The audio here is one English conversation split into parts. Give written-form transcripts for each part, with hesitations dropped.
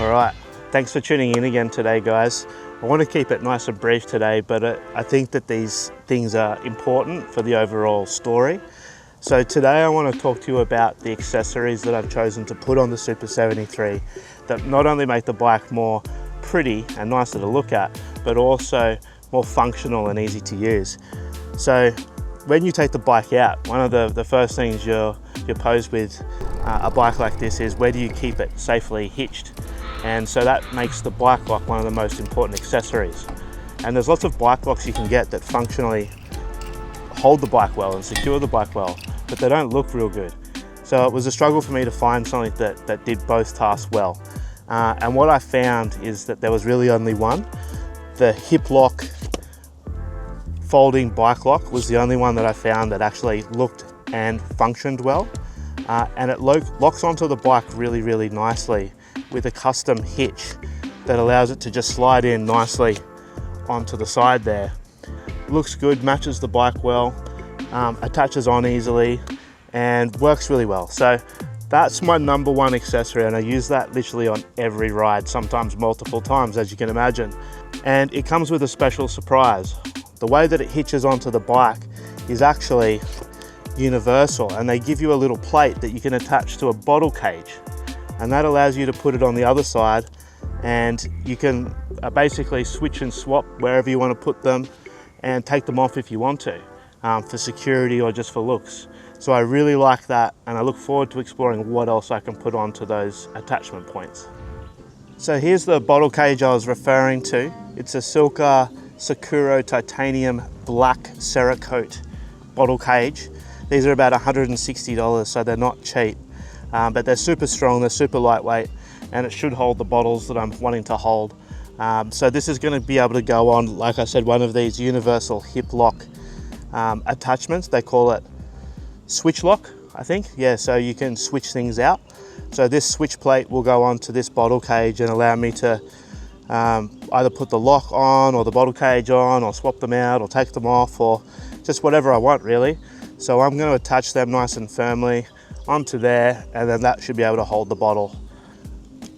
All right, thanks for tuning in again today, guys. I want to keep it nice and brief today, but I think that these things are important for the overall story. So today I want to talk to you about the accessories that I've chosen to put on the Super 73 that not only make the bike more pretty and nicer to look at, but also more functional and easy to use. So when you take the bike out, one of the first things you're posed with a bike like this is, where do you keep it safely hitched? And so that makes the bike lock one of the most important accessories. And there's lots of bike locks you can get that functionally hold the bike well and secure the bike well, but they don't look real good. So it was a struggle for me to find something that did both tasks well. And what I found is that there was really only one. The HIPLOK folding bike lock was the only one that I found that actually looked and functioned well. And it locks onto the bike really, really nicely with a custom hitch that allows it to just slide in nicely onto the side there. Looks good, matches the bike well, attaches on easily and works really well. So that's my number one accessory, and I use that literally on every ride, sometimes multiple times, as you can imagine. And it comes with a special surprise. The way that it hitches onto the bike is actually universal, and they give you a little plate that you can attach to a bottle cage, and that allows you to put it on the other side, and you can basically switch and swap wherever you want to put them and take them off if you want to, for security or just for looks. So I really like that, and I look forward to exploring what else I can put onto those attachment points. So here's the bottle cage I was referring to. It's a SILCA Sakura titanium black Ceracoted bottle cage. These are about $160, so they're not cheap, but they're super strong, they're super lightweight, and it should hold the bottles that I'm wanting to hold. So this is going to be able to go on, like I said, one of these universal HIPLOK attachments. They call it switch lock, I think. Yeah, so you can switch things out. So this switch plate will go onto this bottle cage and allow me to either put the lock on or the bottle cage on, or swap them out or take them off, or just whatever I want really. So I'm going to attach them nice and firmly onto there, and then that should be able to hold the bottle.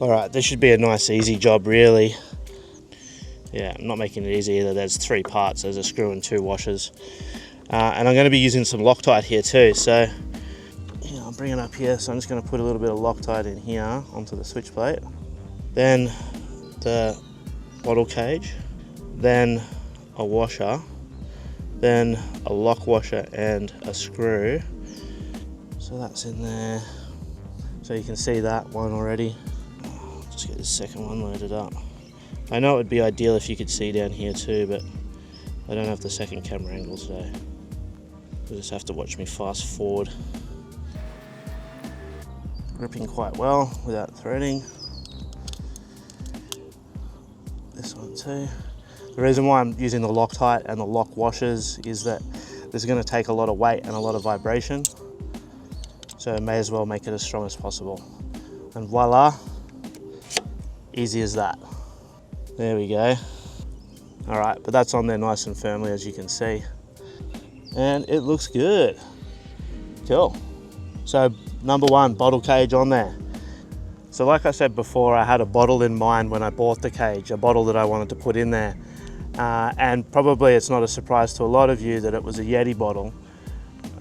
All right, this should be a nice easy job really. Yeah, I'm not making it easy either. There's 3 parts, there's a screw and 2 washers. And I'm going to be using some Loctite here too. So yeah, I'll bring it up here. So I'm just going to put a little bit of Loctite in here onto the switch plate. Then the bottle cage, then a washer, then a lock washer and a screw. So that's in there. So you can see that one already. Just get the second one loaded up. I know it would be ideal if you could see down here too, but I don't have the second camera angle, so you'll just have to watch me fast forward. Gripping quite well without threading. This one too. The reason why I'm using the Loctite and the lock washers is that this is going to take a lot of weight and a lot of vibration, so I may as well make it as strong as possible. And voila, easy as that. There we go. All right, but that's on there nice and firmly, as you can see, and it looks good. Cool. So number one, bottle cage on there. So like I said before, I had a bottle in mind when I bought the cage, a bottle that I wanted to put in there. And probably it's not a surprise to a lot of you that it was a YETI bottle.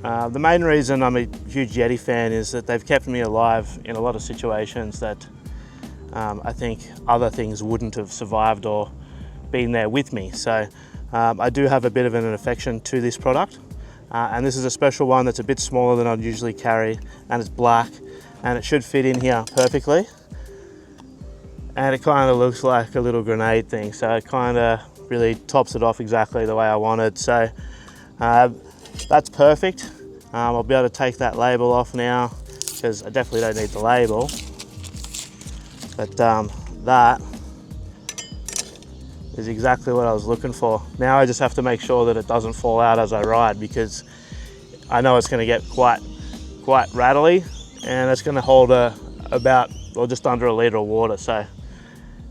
The main reason I'm a huge YETI fan is that they've kept me alive in a lot of situations that I think other things wouldn't have survived or been there with me. So I do have a bit of an affection to this product. And this is a special one that's a bit smaller than I'd usually carry, and it's black, and it should fit in here perfectly. And it kind of looks like a little grenade thing, so it kind of really tops it off exactly the way I wanted. So that's perfect. I'll be able to take that label off now, because I definitely don't need the label. But that is exactly what I was looking for. Now I just have to make sure that it doesn't fall out as I ride, because I know it's going to get quite rattly, and it's going to hold about, or just under, a litre of water. So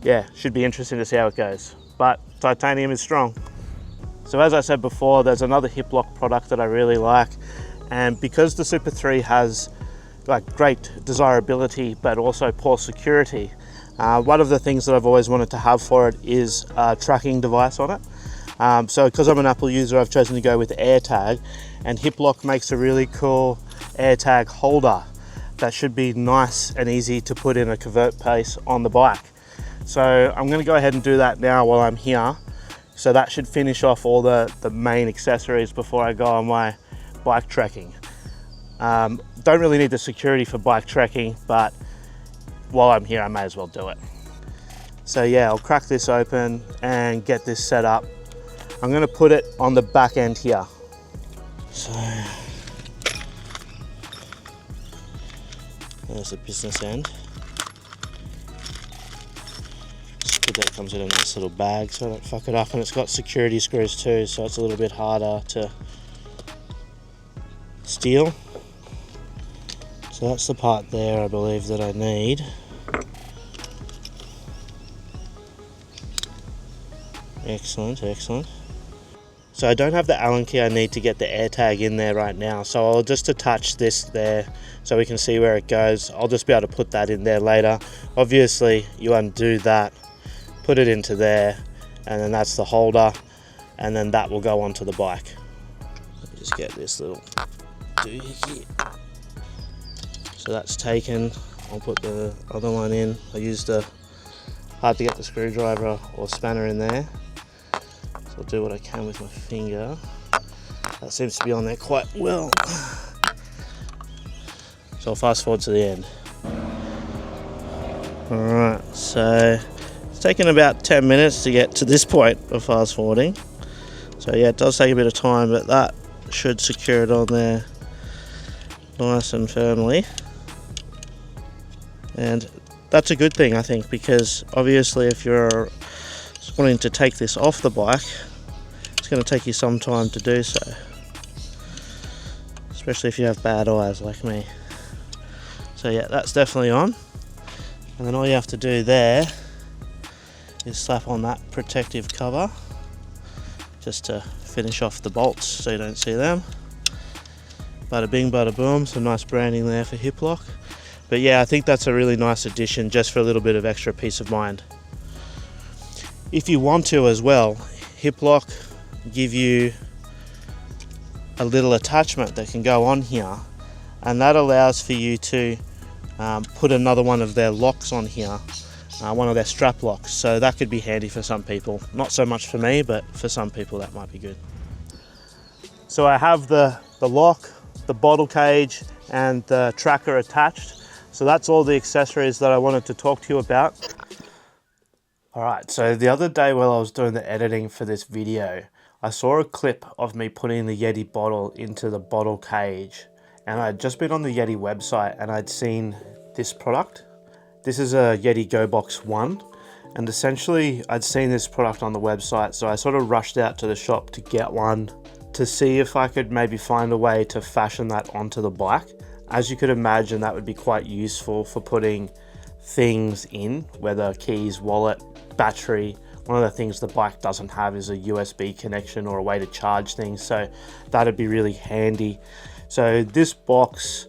yeah, should be interesting to see how it goes. But titanium is strong. So as I said before, there's another HIPLOK product that I really like, and because the Super 3 has like great desirability but also poor security, One of the things that I've always wanted to have for it is a tracking device on it. So because I'm an Apple user, I've chosen to go with AirTag, and HIPLOK makes a really cool AirTag holder that should be nice and easy to put in a convert case on the bike. So I'm going to go ahead and do that now while I'm here. So that should finish off all the main accessories before I go on my bike trekking. Don't really need the security for bike trekking, but while I'm here I may as well do it. So yeah, I'll crack this open and get this set up. I'm going to put it on the back end here. So there's the business end. It's good that it comes in a nice little bag so I don't fuck it up, and it's got security screws too, so it's a little bit harder to steal. So that's the part there I believe that I need. Excellent, excellent. So I don't have the Allen key I need to get the AirTag in there right now, so I'll just attach this there so we can see where it goes. I'll just be able to put that in there later. Obviously you undo that, put it into there, and then that's the holder, and then that will go onto the bike. Let me just get this little doohickey. So that's taken. I'll put the other one in. I used a hard to get the screwdriver or spanner in there. So I'll do what I can with my finger. That seems to be on there quite well. So I'll fast forward to the end. Alright, so it's taken about 10 minutes to get to this point of fast forwarding. So yeah, it does take a bit of time, but that should secure it on there nice and firmly. And that's a good thing, I think, because obviously if you're wanting to take this off the bike, it's going to take you some time to do so, especially if you have bad eyes like me. So yeah, that's definitely on, and then all you have to do there is slap on that protective cover just to finish off the bolts so you don't see them. Bada bing, bada boom. Some nice branding there for HIPLOK. But yeah, I think that's a really nice addition just for a little bit of extra peace of mind. If you want to as well, HIPLOK give you a little attachment that can go on here, and that allows for you to put another one of their locks on here, one of their strap locks. So that could be handy for some people. Not so much for me, but for some people that might be good. So I have the lock, the bottle cage, and the tracker attached. So that's all the accessories that I wanted to talk to you about. Alright, so the other day while I was doing the editing for this video, I saw a clip of me putting the YETI bottle into the bottle cage, and I'd just been on the YETI website and I'd seen this product. This is a YETI Go Box 1, and essentially I'd seen this product on the website, so I sort of rushed out to the shop to get one to see if I could maybe find a way to fashion that onto the bike. As you could imagine, that would be quite useful for putting things in, whether keys, wallet, battery. One of the things the bike doesn't have is a USB connection or a way to charge things, so that'd be really handy. So this box,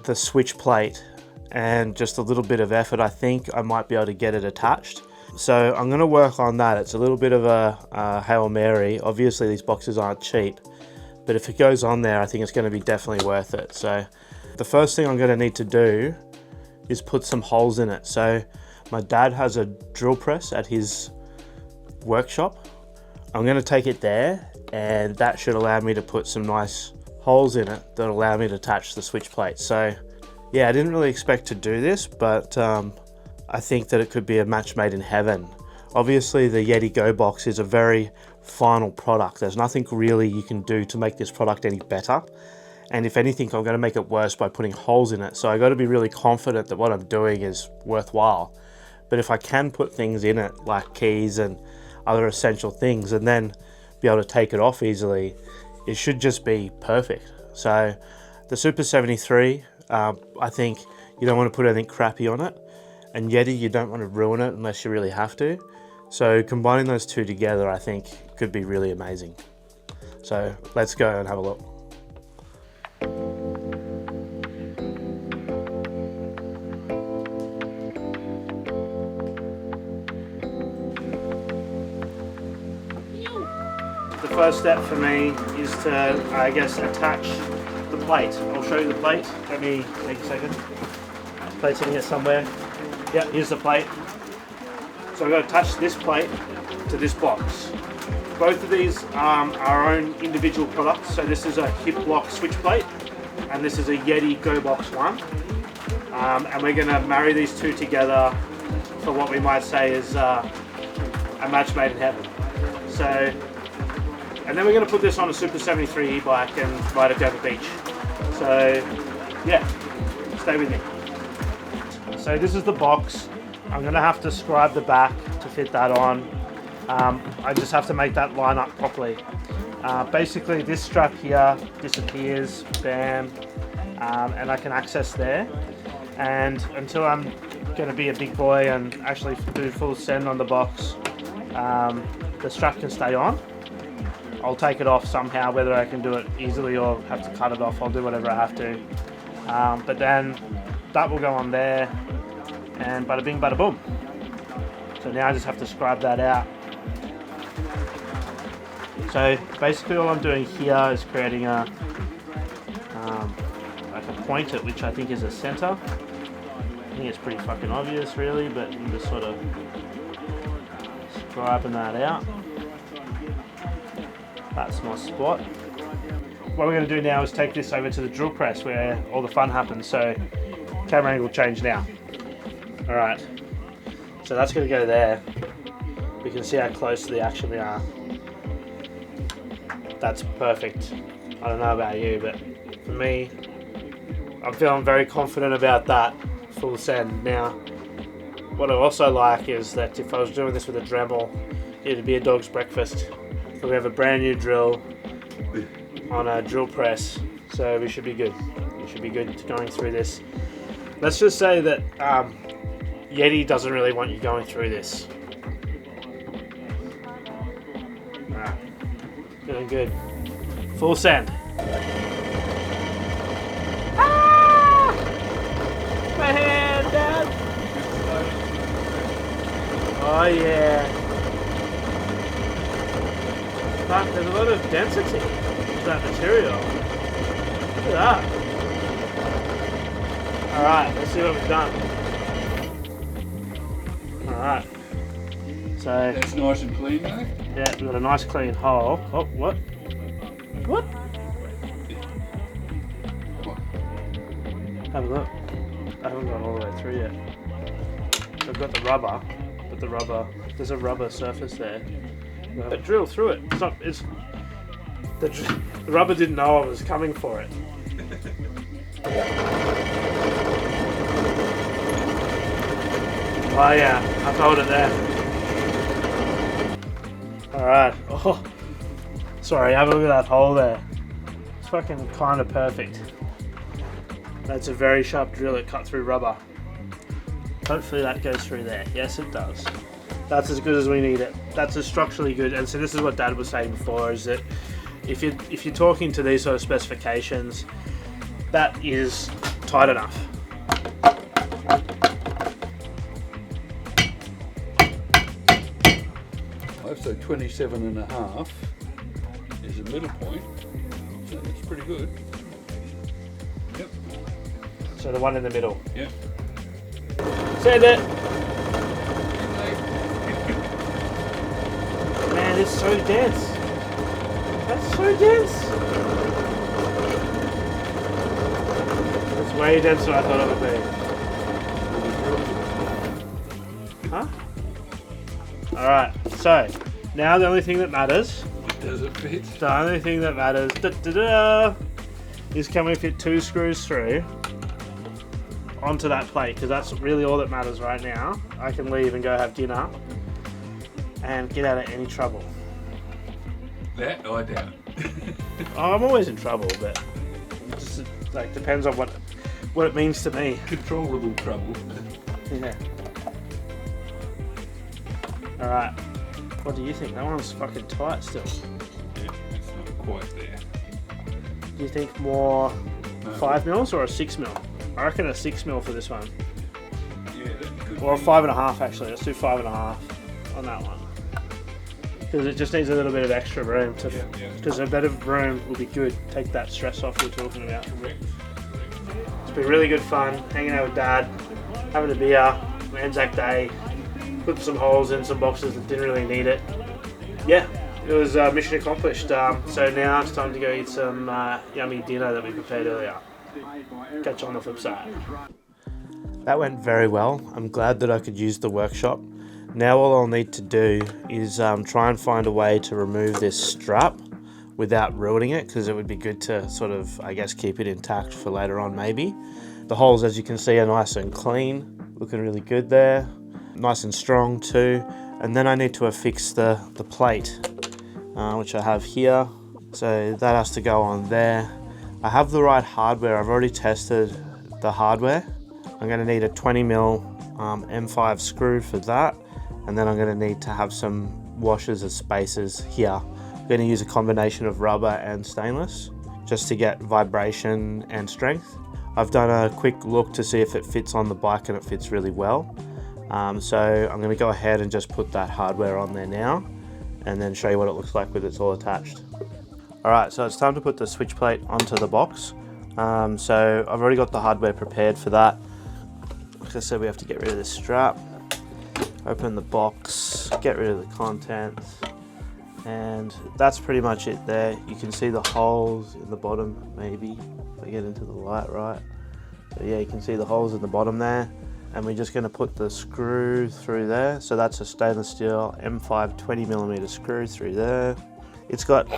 the switch plate, and just a little bit of effort, I think I might be able to get it attached. So I'm going to work on that. It's a little bit of a Hail Mary. Obviously these boxes aren't cheap, but if it goes on there, I think it's going to be definitely worth it. So the first thing I'm going to need to do is put some holes in it. So my dad has a drill press at his workshop. I'm going to take it there, and that should allow me to put some nice holes in it that allow me to attach the switch plate. So yeah, I didn't really expect to do this, but I think that it could be a match made in heaven. Obviously the YETI Go Box is a very final product. There's nothing really you can do to make this product any better. And if anything, I'm going to make it worse by putting holes in it. So I got to be really confident that what I'm doing is worthwhile. But if I can put things in it like keys and other essential things, and then be able to take it off easily, it should just be perfect. So the Super73, I think you don't want to put anything crappy on it. And YETI, you don't want to ruin it unless you really have to. So combining those two together, I think could be really amazing. So let's go and have a look. first step for me is to, I guess, attach the plate. I'll show you the plate. Let me take a second. Plate's in here somewhere. Yep, here's the plate. So I've got to attach this plate to this box. Both of these are our own individual products. So this is a HIPLOK switch plate, and this is a YETI Go Box 1. And we're going to marry these two together for what we might say is a match made in heaven. So, and then we're going to put this on a SUPER73 E-Bike and ride it down the beach. So, yeah, stay with me. So this is the box. I'm going to have to scribe the back to fit that on. I just have to make that line up properly. Basically this strap here disappears, bam, and I can access there. And until I'm going to be a big boy and actually do full send on the box, the strap can stay on. I'll take it off somehow, whether I can do it easily or have to cut it off. I'll do whatever I have to. But then that will go on there, and bada bing, bada boom. So now I just have to scribe that out. So basically all I'm doing here is creating a like a point at which I think is a center. I think it's pretty fucking obvious really, but I'm just sort of scribing that out. That's my spot. What we're going to do now is take this over to the drill press where all the fun happens. So camera angle change now. Alright, so that's going to go there. We can see how close to the action we are. That's perfect. I don't know about you, but for me, I'm feeling very confident about that full send. Now, what I also like is that if I was doing this with a Dremel, it'd be a dog's breakfast. So we have a brand new drill on a drill press, so we should be good. We should be good going through this. Let's just say that YETI doesn't really want you going through this. Alright, feeling good. Full send. Ah! My hand, Dad! Oh yeah. Fuck, there's a lot of density to that material. Look at that. Alright, let's see what we've done. Alright. So that's nice and clean, though. Yeah, we've got a nice clean hole. Oh, what? What? What? Have a look. I haven't gone all the way through yet. I've got the rubber, but the rubber, there's a rubber surface there. But drill through it. It's not, it's, the rubber didn't know I was coming for it. Oh yeah, I hold it there. Alright. Oh, sorry, have a look at that hole there. It's fucking kind of perfect. That's a very sharp drill, it cut through rubber. Hopefully that goes through there. Yes, it does. That's as good as we need it. That's as structurally good. And so this is what Dad was saying before, is that if you're talking to these sort of specifications, that is tight enough. I'd say 27.5 is the middle point, so that's pretty good. Yep. So the one in the middle. Yep. Send it! Man, it's so dense. That's so dense. It's way denser than I thought it would be. Huh? Alright, so now the only thing that matters. Does it fit? The only thing that matters is can we fit 2 screws through onto that plate, because that's really all that matters right now. I can leave and go have dinner and get out of any trouble. That I doubt. Oh, I'm always in trouble, but it just like depends on what it means to me. Controllable trouble. Yeah. Alright. What do you think? That one's fucking tight still. Yeah, it's not quite there. Do you think more No. 5 mils or a 6 mil? I reckon a 6 mil for this one. Yeah, that could Or a be. 5.5 actually. Let's do 5.5 on that one. because it just needs a little bit of extra room to, because a bit of room will be good, take that stress off you're talking about. It's been really good fun hanging out with Dad, having a beer, Anzac Day, putting some holes in some boxes that didn't really need it. Yeah, it was mission accomplished. So now it's time to go eat some yummy dinner that we prepared earlier. Catch you on the flip side. That went very well. I'm glad that I could use the workshop. Now all I'll need to do is try and find a way to remove this strap without ruining it, because it would be good to sort of, I guess, keep it intact for later on maybe. The holes, as you can see, are nice and clean, looking really good there. Nice and strong too. And then I need to affix the plate, which I have here. So that has to go on there. I have the right hardware. I've already tested the hardware. I'm going to need a 20mm M5 screw for that. And then I'm going to need to have some washers and spacers here. I'm going to use a combination of rubber and stainless just to get vibration and strength. I've done a quick look to see if it fits on the bike, and it fits really well. So I'm going to go ahead and just put that hardware on there now and then show you what it looks like with it's all attached. Alright, so it's time to put the switch plate onto the box. So I've already got the hardware prepared for that. Like I said, we have to get rid of this strap. Open the box, get rid of the contents, and that's pretty much it there. You can see the holes in the bottom, maybe, if I get into the light right. So yeah, you can see the holes in the bottom there, and we're just going to put the screw through there. So that's a stainless steel M5 20mm screw through there. It's got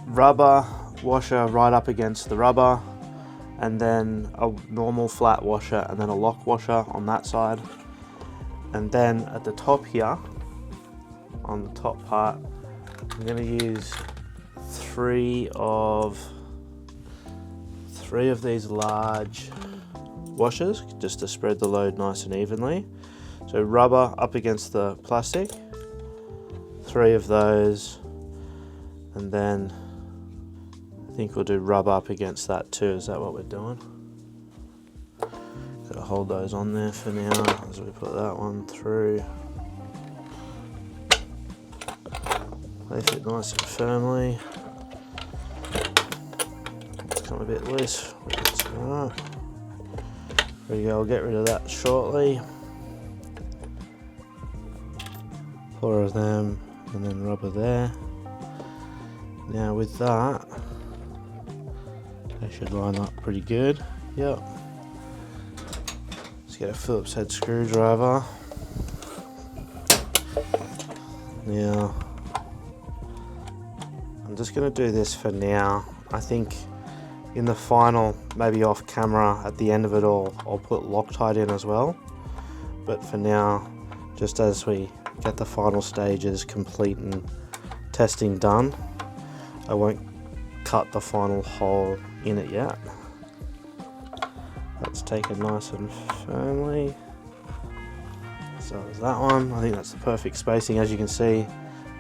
rubber washer right up against the rubber, and then a normal flat washer, and then a lock washer on that side. And then at the top here, on the top part, I'm going to use three of these large washers just to spread the load nice and evenly. So rubber up against the plastic, 3 of those, and then I think we'll do rubber up against that too. Is that what we're doing? Gotta hold those on there for now as we put that one through. Place it nice and firmly. It's come a bit loose. Right. There we go, I'll get rid of that shortly. 4 of them, and then rubber there. Now with that, they should line up pretty good. Yep. Let's get a Phillips head screwdriver. Now, I'm just going to do this for now. I think in the final, maybe off camera at the end of it all, I'll put Loctite in as well. But for now, just as we get the final stages complete and testing done, I won't cut the final hole in it yet. That's taken nice and firmly. So there's that one. I think that's the perfect spacing. As you can see,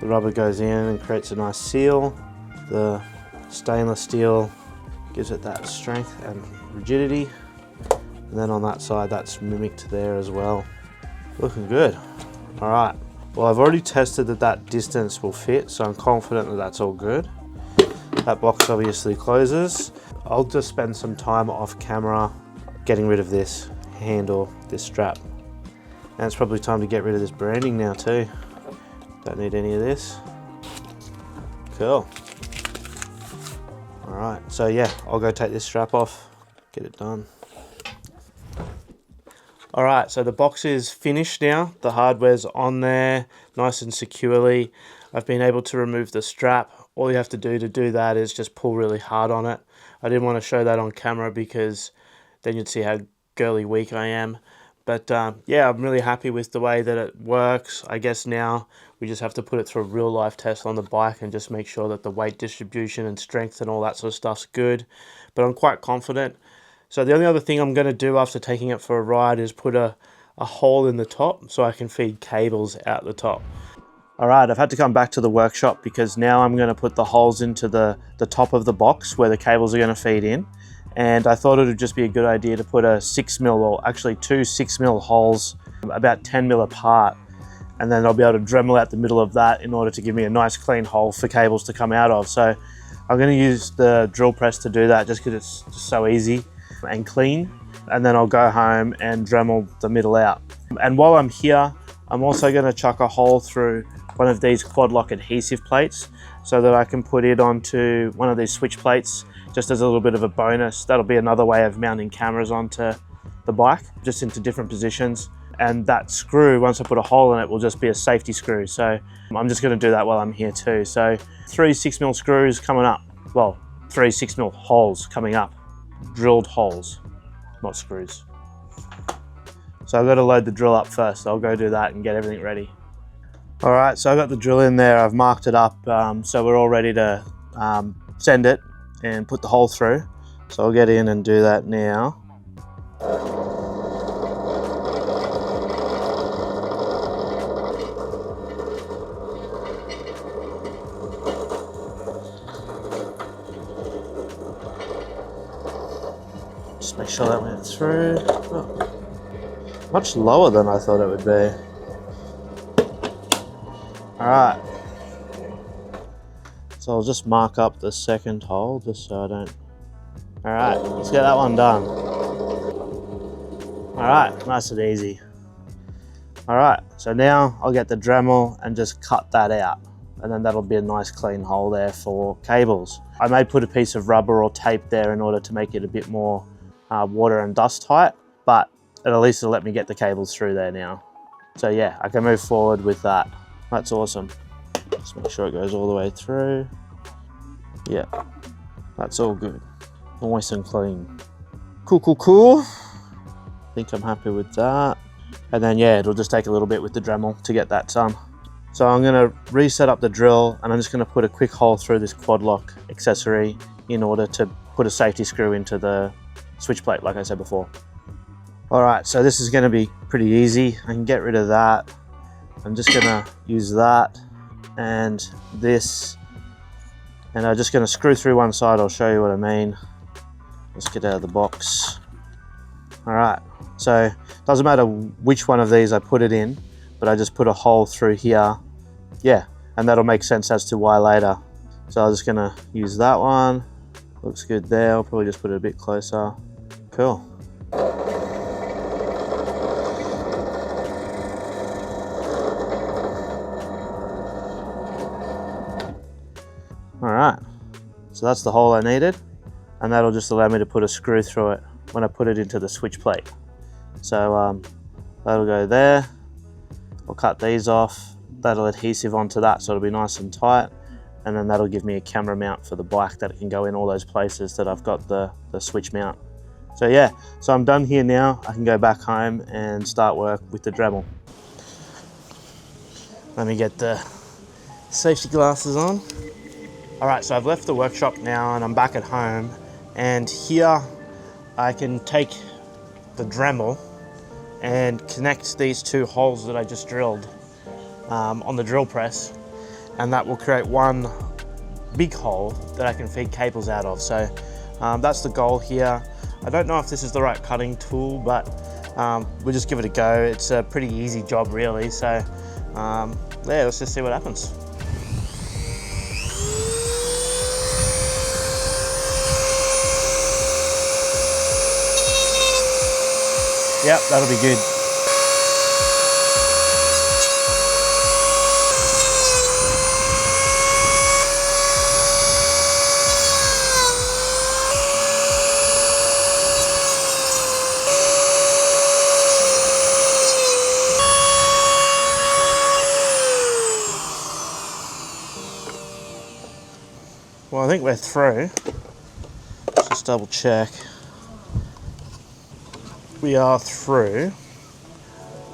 the rubber goes in and creates a nice seal. The stainless steel gives it that strength and rigidity. And then on that side, that's mimicked there as well. Looking good. All right. Well, I've already tested that distance will fit, so I'm confident that that's all good. That box obviously closes. I'll just spend some time off camera getting rid of this handle, this strap. And it's probably time to get rid of this branding now too. Don't need any of this. Cool. All right, so yeah, I'll go take this strap off, get it done. All right, so the box is finished now. The hardware's on there, nice and securely. I've been able to remove the strap. All you have to do that is just pull really hard on it. I didn't want to show that on camera because then you'd see how girly weak I am. But yeah, I'm really happy with the way that it works. I guess now we just have to put it through a real life test on the bike and just make sure that the weight distribution and strength and all that sort of stuff's good. But I'm quite confident. So the only other thing I'm going to do after taking it for a ride is put a hole in the top so I can feed cables out the top. Alright, I've had to come back to the workshop because now I'm going to put the holes into the top of the box where the cables are going to feed in. And I thought it would just be a good idea to put a 6mm, or actually 2 6mm holes about 10mm apart. and then I'll be able to Dremel out the middle of that in order to give me a nice clean hole for cables to come out of. So I'm going to use the drill press to do that just because it's just so easy and clean. And then I'll go home and Dremel the middle out. And while I'm here, I'm also going to chuck a hole through one of these quad lock adhesive plates so that I can put it onto one of these switch plates just as a little bit of a bonus. That'll be another way of mounting cameras onto the bike, just into different positions. And that screw, once I put a hole in it, will just be a safety screw. So I'm just going to do that while I'm here too. So 3 6mm screws coming up. Well, 3 6mm holes coming up. Drilled holes, not screws. So I've got to load the drill up first. I'll go do that and get everything ready. All right, so I've got the drill in there. I've marked it up, so we're all ready to send it and put the hole through. So I'll get in and do that now. Just make sure that went through. Oh, much lower than I thought it would be. All right. So I'll just mark up the second hole just so I don't. All right, let's get that one done. All right, nice and easy. All right, so now I'll get the Dremel and just cut that out. And then that'll be a nice clean hole there for cables. I may put a piece of rubber or tape there in order to make it a bit more water and dust tight, but at least it'll let me get the cables through there now. So yeah, I can move forward with that. That's awesome. Just make sure it goes all the way through. Yeah, that's all good. Nice and clean. Cool, cool, cool. I think I'm happy with that. And then yeah, it'll just take a little bit with the Dremel to get that done. So I'm gonna reset up the drill and I'm just gonna put a quick hole through this quad lock accessory in order to put a safety screw into the switch plate, like I said before. All right, so this is gonna be pretty easy. I can get rid of that. I'm just gonna use that and this, and I'm just gonna screw through one side. I'll show you what I mean. Let's get out of the box. All right, so it doesn't matter which one of these I put it in, but I just put a hole through here. Yeah, and that'll make sense as to why later. So I'm just gonna use that one. Looks good there. I'll probably just put it a bit closer. Cool. All right, so that's the hole I needed, and that'll just allow me to put a screw through it when I put it into the switch plate. So that'll go there. I'll cut these off. That'll adhesive onto that, so it'll be nice and tight, and then that'll give me a camera mount for the bike that it can go in all those places that I've got the switch mount. So yeah, so I'm done here now. I can go back home and start work with the Dremel. Let me get the safety glasses on. All right, so I've left the workshop now and I'm back at home, and here I can take the Dremel and connect these two holes that I just drilled on the drill press, and that will create one big hole that I can feed cables out of. So that's the goal here. I don't know if this is the right cutting tool, but we'll just give it a go. It's a pretty easy job really. So yeah, let's just see what happens. Yep, that'll be good. Well, I think we're through. Let's just double check. We are through,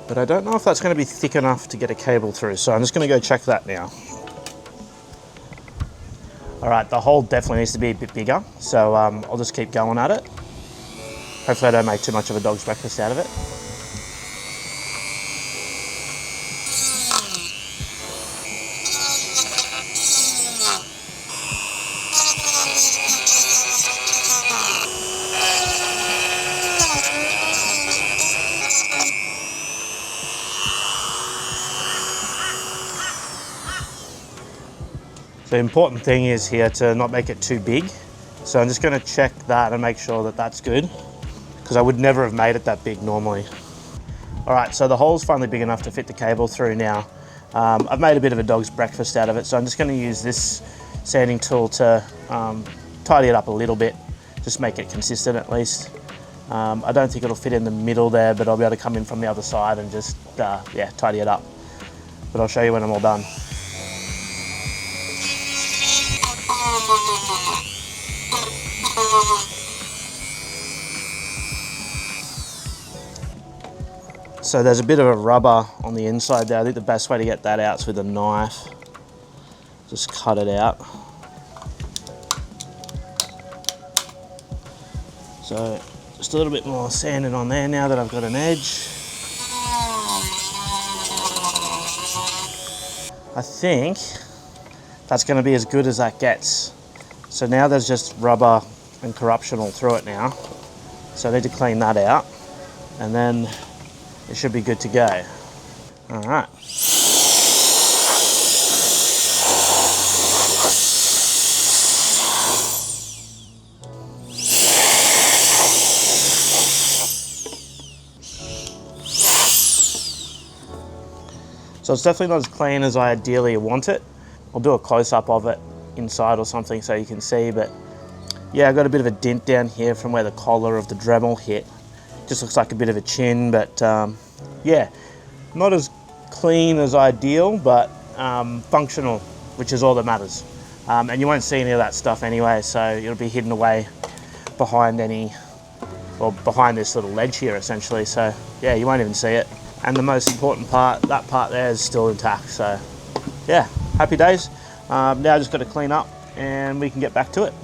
but I don't know if that's going to be thick enough to get a cable through, so I'm just going to go check that now. All right, the hole definitely needs to be a bit bigger, so I'll just keep going at it. Hopefully I don't make too much of a dog's breakfast out of it. So the important thing is here to not make it too big. So I'm just going to check that and make sure that that's good, because I would never have made it that big normally. All right, so the hole's finally big enough to fit the cable through now. I've made a bit of a dog's breakfast out of it, so I'm just going to use this sanding tool to tidy it up a little bit, just make it consistent at least. I don't think it'll fit in the middle there, but I'll be able to come in from the other side and just, yeah, tidy it up. But I'll show you when I'm all done. So there's a bit of a rubber on the inside there. I think the best way to get that out is with a knife. Just cut it out. So just a little bit more sanding on there now that I've got an edge. I think that's going to be as good as that gets. So now there's just rubber and corruption all through it now. So I need to clean that out, and then it should be good to go. All right. So it's definitely not as clean as I ideally want it. I'll do a close-up of it inside or something so you can see, but yeah, I got a bit of a dent down here from where the collar of the Dremel hit. Just looks like a bit of a chin, but yeah, not as clean as ideal, but functional, which is all that matters. And you won't see any of that stuff anyway, so it'll be hidden away behind behind this little ledge here essentially. So yeah, you won't even see it. And the most important part, that part there, is still intact. So yeah, happy days. Now I just got to clean up and we can get back to it.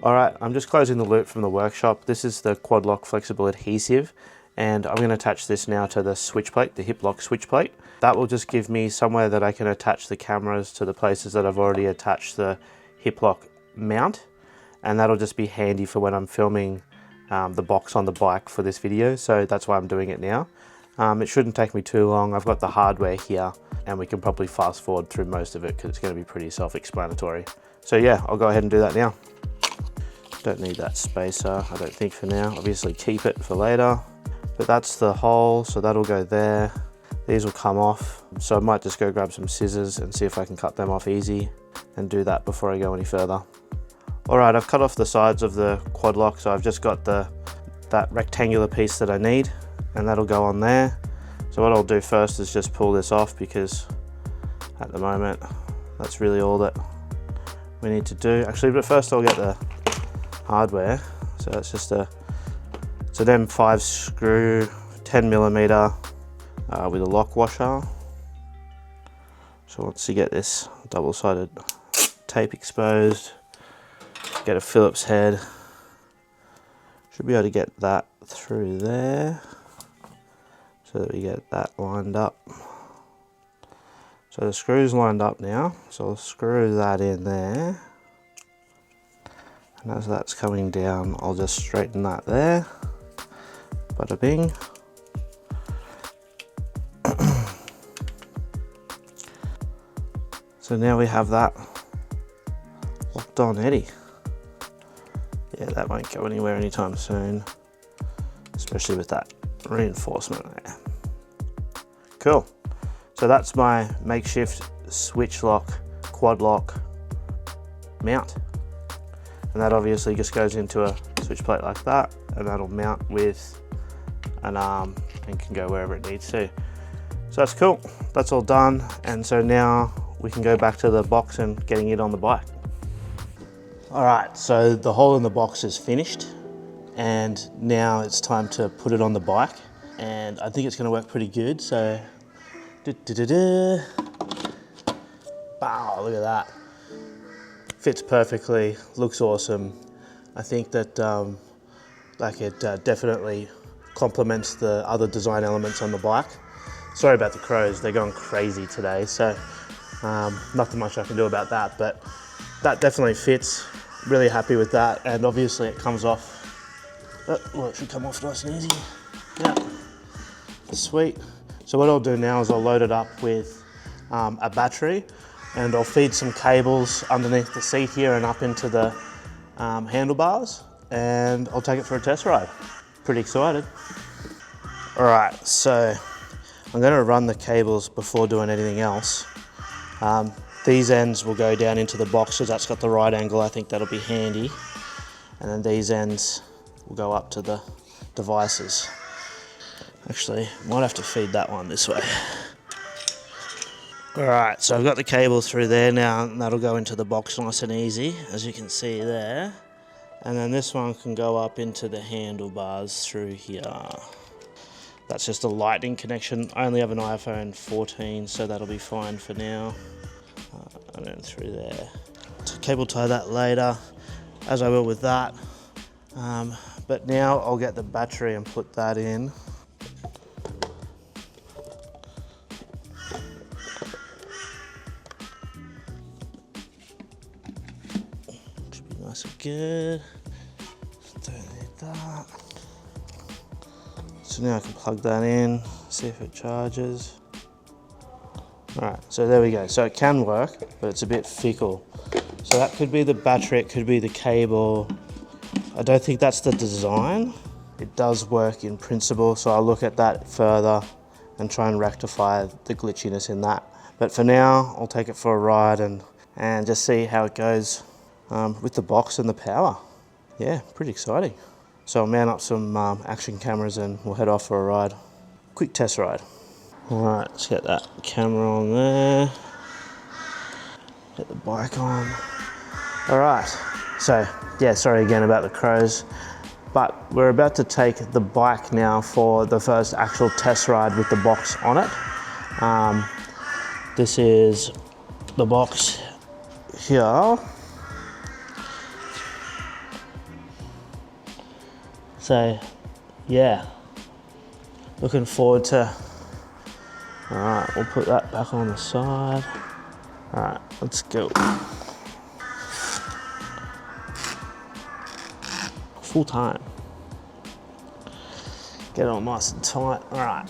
All right, I'm just closing the loop from the workshop. This is the quad lock flexible adhesive, and I'm going to attach this now to the switch plate, the HIPLOK switch plate. That will just give me somewhere that I can attach the cameras to the places that I've already attached the HIPLOK mount, and that'll just be handy for when I'm filming the box on the bike for this video. So that's why I'm doing it now. It shouldn't take me too long. I've got the hardware here, and we can probably fast forward through most of it because it's going to be pretty self-explanatory. So yeah, I'll go ahead and do that now. Don't need that spacer, I don't think, for now. Obviously keep it for later. But that's the hole, so that'll go there. These will come off. So I might just go grab some scissors and see if I can cut them off easy and do that before I go any further. All right, I've cut off the sides of the quad lock, so I've just got that rectangular piece that I need, and that'll go on there. So what I'll do first is just pull this off, because at the moment that's really all that we need to do. Actually, but first I'll get the hardware. So it's just it's an M5 screw, 10mm with a lock washer. So once you get this double-sided tape exposed, get a Phillips head. Should be able to get that through there so that we get that lined up. So the screw's lined up now, so I'll screw that in there. And as that's coming down, I'll just straighten that there. Bada bing. So now we have that locked on Eddie. Yeah, that won't go anywhere anytime soon, especially with that reinforcement there. Cool. So that's my makeshift switch lock, quad lock mount. And that obviously just goes into a switch plate like that, and that'll mount with an arm and can go wherever it needs to. So that's cool. That's all done. And so now we can go back to the box and getting it on the bike. All right, so the hole in the box is finished, and now it's time to put it on the bike. And I think it's gonna work pretty good. So, wow, look at that. Fits perfectly, looks awesome. I think that like it definitely complements the other design elements on the bike. Sorry about the crows, they're going crazy today, so nothing much I can do about that, but that definitely fits. Really happy with that, and obviously it comes off. Well, it should come off nice and easy. Yeah, sweet. So So what I'll do now is I'll load it up with a battery, and I'll feed some cables underneath the seat here and up into the handlebars, and I'll take it for a test ride. Pretty excited. All right, so I'm going to run the cables before doing anything else. These ends will go down into the box because that's got the right angle. I think that'll be handy. And then these ends will go up to the devices. Actually, might have to feed that one this way. All right, so I've got the cable through there now, and that'll go into the box nice and easy, as you can see there. And then this one can go up into the handlebars through here. That's just a lightning connection. I only have an iPhone 14, so that'll be fine for now. And then through there. So cable tie that later, as I will with that. But now I'll get the battery and put that in. Should be nice and good. Don't need that. So now I can plug that in, see if it charges. All right, so there we go. So it can work, but it's a bit fickle. So that could be the battery, it could be the cable. I don't think that's the design. It does work in principle, so I'll look at that further and try and rectify the glitchiness in that. But for now, I'll take it for a ride and just see how it goes with the box and the power. Yeah, pretty exciting. So I'll mount up some action cameras and we'll head off for a ride. Quick test ride. All right, let's get that camera on there. Get the bike on. All right, so yeah, sorry again about the crows, but we're about to take the bike now for the first actual test ride with the box on it. This is the box here. So yeah, looking forward to. All right, we'll put that back on the side. All right, let's go. Full time. Get it all nice and tight. All right,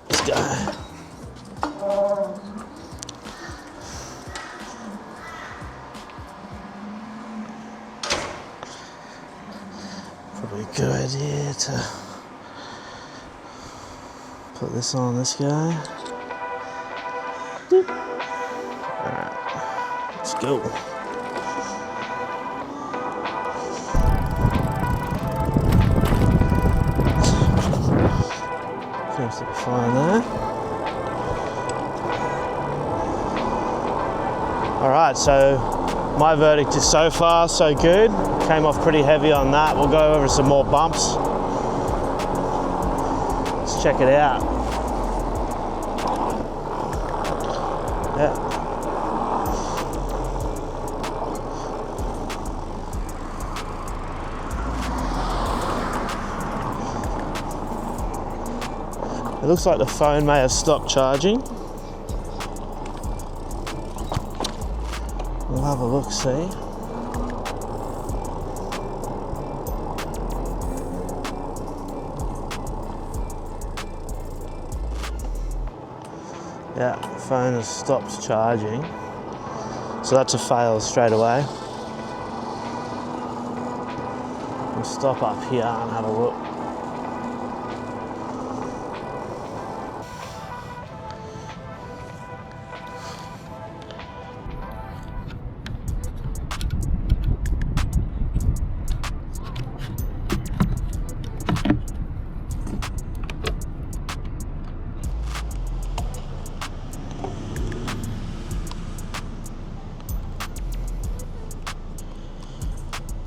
let's go. Probably a good idea to put this on this guy. Alright, let's go. Seems to be fine there. Alright, so my verdict is so far so good. Came off pretty heavy on that. We'll go over some more bumps. Let's check it out. Yeah. It looks like the phone may have stopped charging. We'll have a look, see. Yeah, phone has stopped charging. So that's a fail straight away. We'll stop up here and have a look.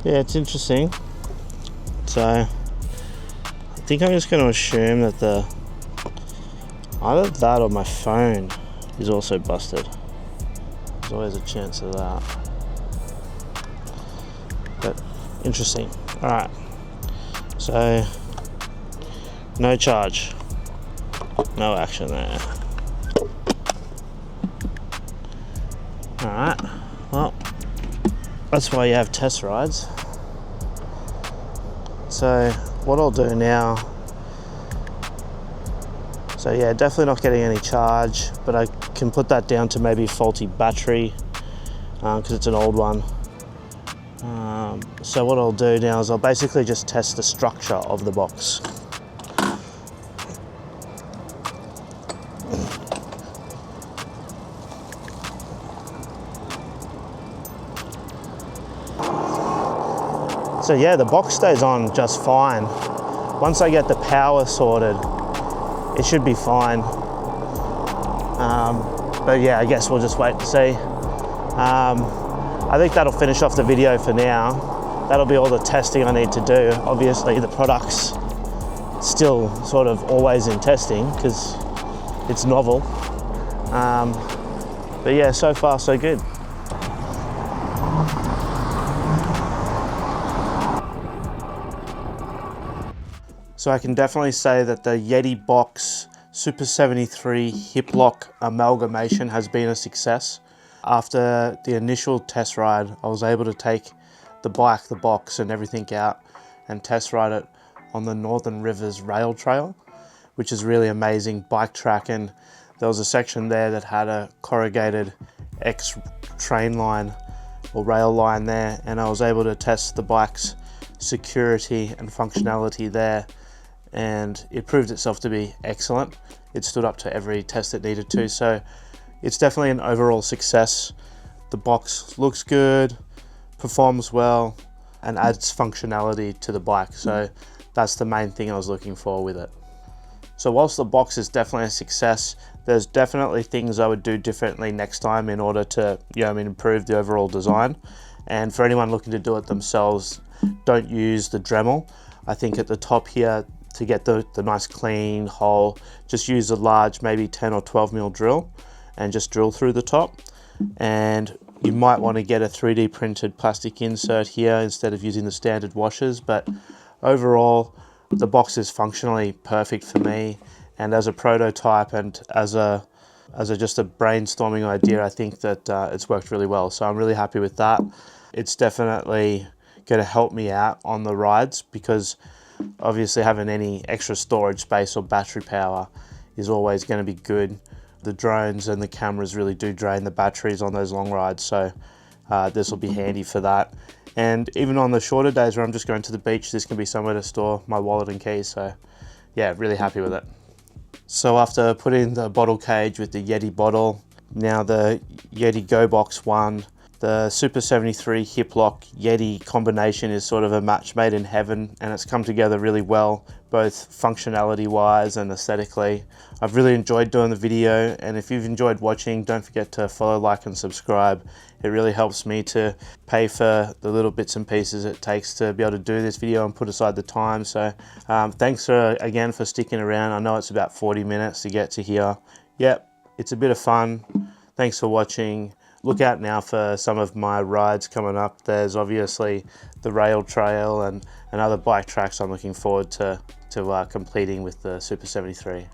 Yeah, it's interesting. So I think I'm just going to assume that either that or my phone is also busted. There's always a chance of that. But interesting. All right. So no charge, no action there. All right. Well, that's why you have test rides. So what I'll do now So yeah, definitely not getting any charge, but I can put that down to maybe faulty battery because it's an old one. So what I'll do now is I'll basically just test the structure of the box. So yeah, the box stays on just fine. Once I get the power sorted, it should be fine. But yeah, I guess we'll just wait and see. I think that'll finish off the video for now. That'll be all the testing I need to do. Obviously the product's still sort of always in testing because it's novel. But yeah, so far so good. So I can definitely say that the YETI box SUPER73 HIPLOK amalgamation has been a success. After the initial test ride, I was able to take the bike, the box and everything out and test ride it on the Northern Rivers rail trail, which is really amazing bike track. And there was a section there that had a corrugated X train line or rail line there, and I was able to test the bike's security and functionality there, and it proved itself to be excellent. It stood up to every test it needed to, so it's definitely an overall success. The box looks good, performs well, and adds functionality to the bike, so that's the main thing I was looking for with it. So whilst the box is definitely a success, there's definitely things I would do differently next time in order to, improve the overall design. And for anyone looking to do it themselves, don't use the Dremel. I think at the top here, to get the nice clean hole, just use a large, maybe 10 or 12 mil drill and just drill through the top. And you might want to get a 3D printed plastic insert here instead of using the standard washers, but overall the box is functionally perfect for me. And as a prototype and as just a brainstorming idea, I think that it's worked really well. So I'm really happy with that. It's definitely going to help me out on the rides because obviously having any extra storage space or battery power is always going to be good. The drones and the cameras really do drain the batteries on those long rides, so this will be handy for that. And even on the shorter days where I'm just going to the beach, this can be somewhere to store my wallet and keys, so yeah, really happy with it. So after putting the bottle cage with the YETI bottle, now the YETI Go Box 1, the SUPER73 HIPLOK YETI combination is sort of a match made in heaven, and it's come together really well, both functionality wise and aesthetically. I've really enjoyed doing the video, and if you've enjoyed watching, don't forget to follow, like and subscribe. It really helps me to pay for the little bits and pieces it takes to be able to do this video and put aside the time. So thanks again for sticking around. I know it's about 40 minutes to get to here. Yep, it's a bit of fun. Thanks for watching. Look out now for some of my rides coming up. There's obviously the rail trail and other bike tracks I'm looking forward to completing with the SUPER73.